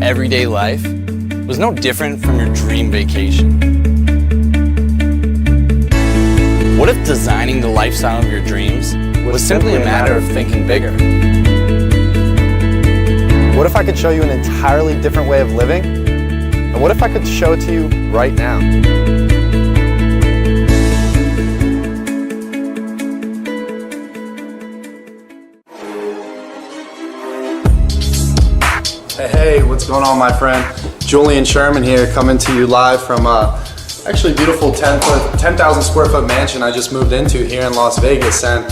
everyday life was no different from your dream vacation? What if designing the lifestyle of your dreams was simply a matter of thinking bigger? What if I could show you an entirely different way of living? And what if I could show it to you right now? Hey, what's going on, my friend? Julian Sherman here, coming to you live from actually beautiful 10,000 square foot mansion I just moved into here in Las Vegas. And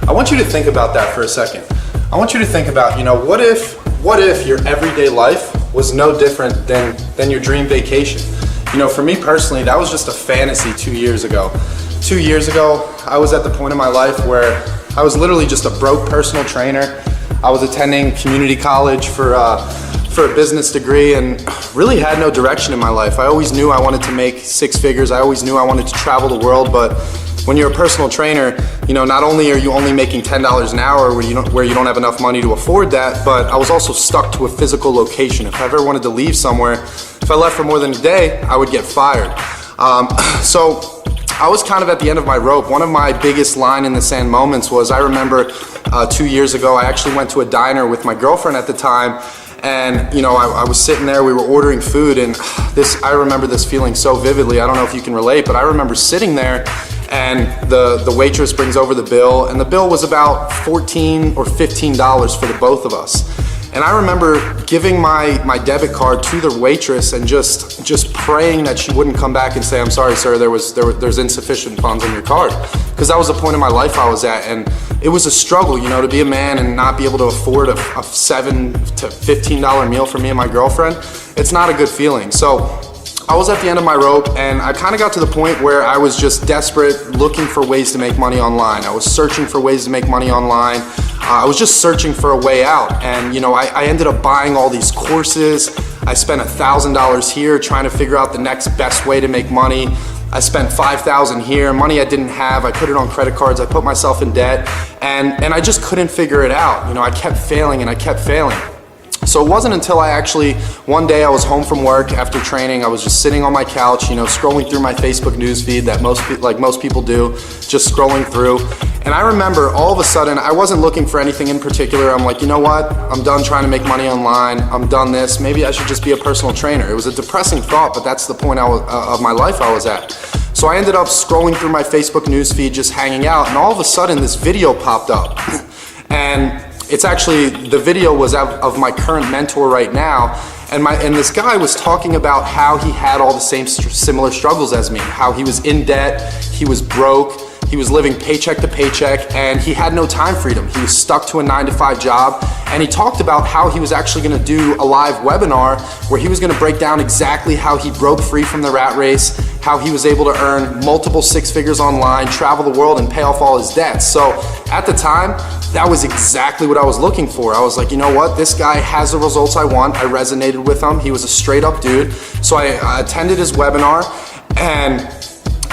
I want you to think about that for a second. I want you to think about, what if your everyday life was no different than your dream vacation? For me personally, that was just a fantasy 2 years ago. 2 years ago, I was at the point in my life where I was literally just a broke personal trainer. I was attending community college for a business degree and really had no direction in my life. I always knew I wanted to make six figures. I always knew I wanted to travel the world, but when you're a personal trainer, not only are you only making $10 an hour where you don't have enough money to afford that, but I was also stuck to a physical location. If I ever wanted to leave somewhere, if I left for more than a day, I would get fired. So I was kind of at the end of my rope. One of my biggest line in the sand moments was, I remember 2 years ago, I actually went to a diner with my girlfriend at the time. And I was sitting there, we were ordering food, and I remember this feeling so vividly. I don't know if you can relate, but I remember sitting there and the waitress brings over the bill, and the bill was about $14 or $15 for the both of us. And I remember giving my debit card to the waitress and just praying that she wouldn't come back and say, "I'm sorry, sir, there's insufficient funds on your card." Because that was the point in my life I was at, and it was a struggle, to be a man and not be able to afford a $7 to $15 meal for me and my girlfriend. It's not a good feeling. So I was at the end of my rope, and I kind of got to the point where I was just desperate, looking for ways to make money online. I was searching for ways to make money online. I was just searching for a way out, and I ended up buying all these courses. I spent $1,000 here trying to figure out the next best way to make money. I spent $5,000 here, money I didn't have. I put it on credit cards. I put myself in debt, and I just couldn't figure it out. I kept failing and I kept failing. So it wasn't until one day I was home from work after training. I was just sitting on my couch, scrolling through my Facebook newsfeed that most people do, just scrolling through. And I remember all of a sudden, I wasn't looking for anything in particular. I'm like, you know what? I'm done trying to make money online. I'm done this. Maybe I should just be a personal trainer. It was a depressing thought, but that's the point of my life I was at. So I ended up scrolling through my Facebook newsfeed, just hanging out, and all of a sudden this video popped up. And it's actually, the video was of my current mentor right now, and this guy was talking about how he had all the same similar struggles as me, how he was in debt, he was broke, he was living paycheck to paycheck, and he had no time freedom. He was stuck to a 9-to-5 job, and he talked about how he was actually gonna do a live webinar where he was gonna break down exactly how he broke free from the rat race, how he was able to earn multiple six figures online, travel the world, and pay off all his debts. So at the time, that was exactly what I was looking for. I was like, you know what? This guy has the results I want. I resonated with him. He was a straight up dude. So I attended his webinar, and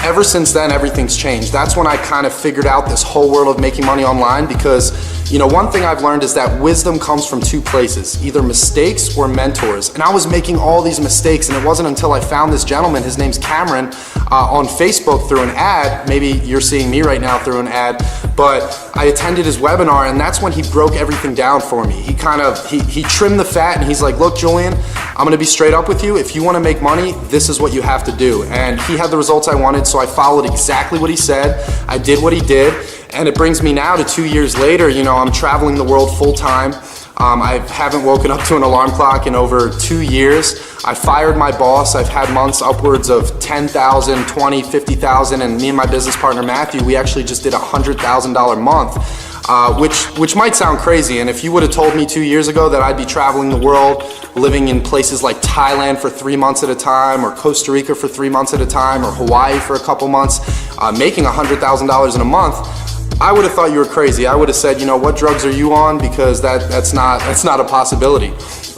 ever since then, everything's changed. That's when I kind of figured out this whole world of making money online, because one thing I've learned is that wisdom comes from two places, either mistakes or mentors. And I was making all these mistakes, and it wasn't until I found this gentleman, his name's Cameron, on Facebook through an ad. Maybe you're seeing me right now through an ad, but I attended his webinar, and that's when he broke everything down for me. He trimmed the fat, and he's like, "Look, Julian, I'm gonna be straight up with you. If you wanna make money, this is what you have to do." And he had the results I wanted, so I followed exactly what he said. I did what he did, and it brings me now to 2 years later. I'm traveling the world full time. I haven't woken up to an alarm clock in over 2 years. I fired my boss. I've had months upwards of 10,000, 20, 50,000, and me and my business partner Matthew, we actually just did $100,000 a month, which might sound crazy. And if you would have told me 2 years ago that I'd be traveling the world, living in places like Thailand for 3 months at a time, or Costa Rica for 3 months at a time, or Hawaii for a couple months, making $100,000 in a month, I would have thought you were crazy. I would have said, what drugs are you on? Because that's not a possibility.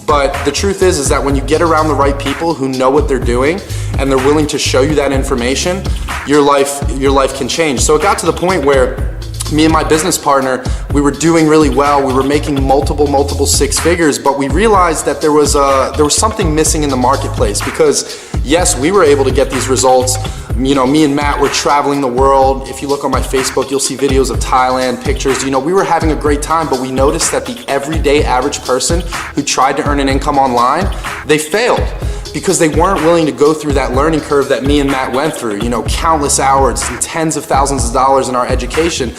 But the truth is that when you get around the right people who know what they're doing and they're willing to show you that information, your life can change. So it got to the point where me and my business partner, we were doing really well. We were making multiple six figures, but we realized that there was something missing in the marketplace because yes, we were able to get these results. You know, me and Matt were traveling the world. If you look on my Facebook, you'll see videos of Thailand, pictures. You know, we were having a great time, but we noticed that the everyday average person who tried to earn an income online, they failed because they weren't willing to go through that learning curve that me and Matt went through. You know, countless hours and tens of thousands of dollars in our education.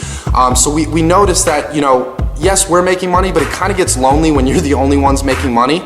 So we noticed that, you know, yes, we're making money, but it kind of gets lonely when you're the only ones making money.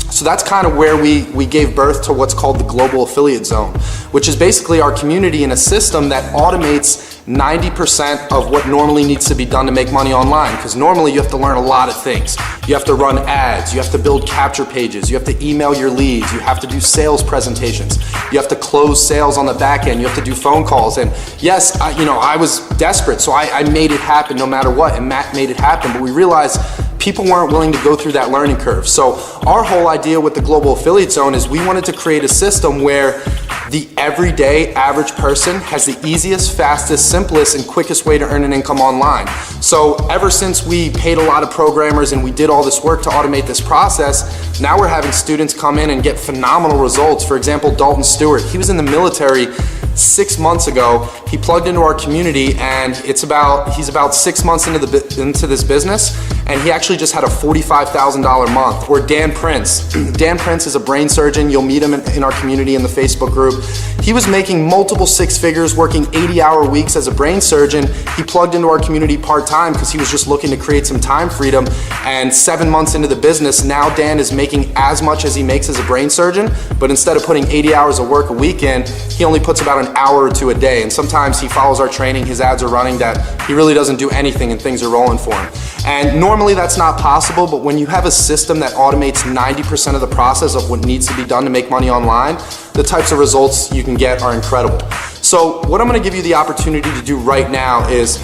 So that's kind of where we gave birth to what's called the Global Affiliate Zone, which is basically our community in a system that automates 90% of what normally needs to be done to make money online. Because normally you have to learn a lot of things. You have to run ads, you have to build capture pages, you have to email your leads, you have to do sales presentations, you have to close sales on the back end, you have to do phone calls. And yes, I was desperate, so I made it happen no matter what, and Matt made it happen, but we realized people weren't willing to go through that learning curve. So our whole idea with the Global Affiliate Zone is we wanted to create a system where the everyday average person has the easiest, fastest, simplest, and quickest way to earn an income online. So ever since we paid a lot of programmers and we did all this work to automate this process, now we're having students come in and get phenomenal results. For example, Dalton Stewart, he was in the military 6 months ago. He plugged into our community, and he's about 6 months into this business, and he actually just had a $45,000 month. Or Dan Prince. Dan Prince is a brain surgeon. You'll meet him in our community in the Facebook group. He was making multiple six figures, working 80-hour weeks as a brain surgeon. He plugged into our community part-time because he was just looking to create some time freedom. And 7 months into the business, now Dan is making as much as he makes as a brain surgeon, but instead of putting 80 hours of work a week in, he only puts about an hour or two a day. And sometimes he follows our training, his ads are running, that he really doesn't do anything and things are rolling for him. And normally that's not possible, but when you have a system that automates 90% of the process of what needs to be done to make money online, the types of results you can get are incredible. So what I'm gonna give you the opportunity to do right now is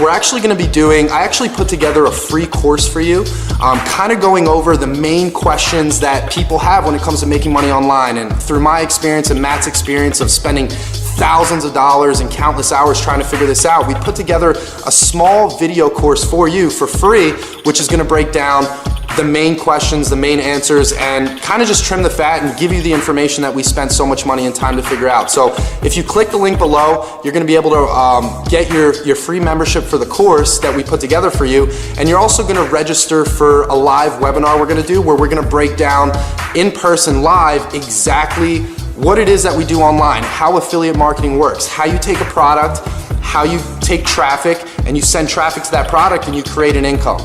we're actually going to be I actually put together a free course for you, kind of going over the main questions that people have when it comes to making money online. And through my experience and Matt's experience of spending thousands of dollars and countless hours trying to figure this out, we put together a small video course for you for free, which is going to break down the main questions, the main answers, and kind of just trim the fat and give you the information that we spent so much money and time to figure out. So if you click the link below, you're going to be able to get your free membership for the course that we put together for you, and you're also going to register for a live webinar we're going to do where we're going to break down in person live exactly what it is that we do online, how affiliate marketing works, how you take a product, how you take traffic and you send traffic to that product and you create an income.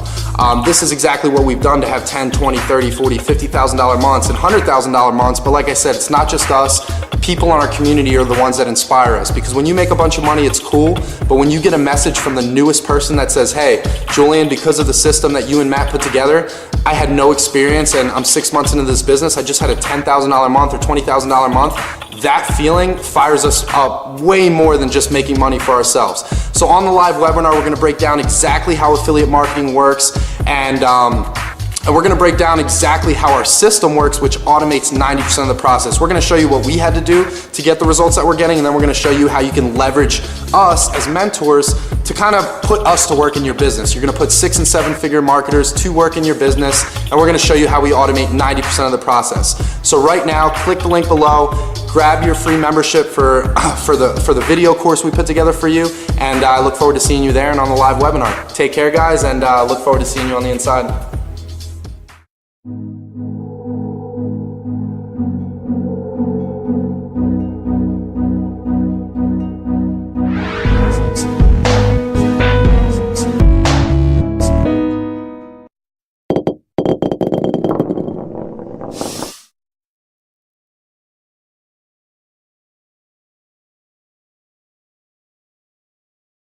This is exactly what we've done to have 10, 20, 30, 40, $50,000 months and $100,000 months. But like I said, it's not just us. People in our community are the ones that inspire us, because when you make a bunch of money, it's cool. But when you get a message from the newest person that says, hey, Julian, because of the system that you and Matt put together, I had no experience and I'm 6 months into this business, I just had a $10,000 month or $20,000 month, that feeling fires us up way more than just making money for ourselves. So on the live webinar, we're going to break down exactly how affiliate marketing works, and we're going to break down exactly how our system works, which automates 90% of the process. We're going to show you what we had to do to get the results that we're getting, and then we're going to show you how you can leverage us as mentors to kind of put us to work in your business. You're going to put 6- and 7-figure marketers to work in your business, and we're going to show you how we automate 90% of the process. So right now, click the link below, grab your free membership for the video course we put together for you, and I look forward to seeing you there and on the live webinar. Take care, guys, and look forward to seeing you on the inside.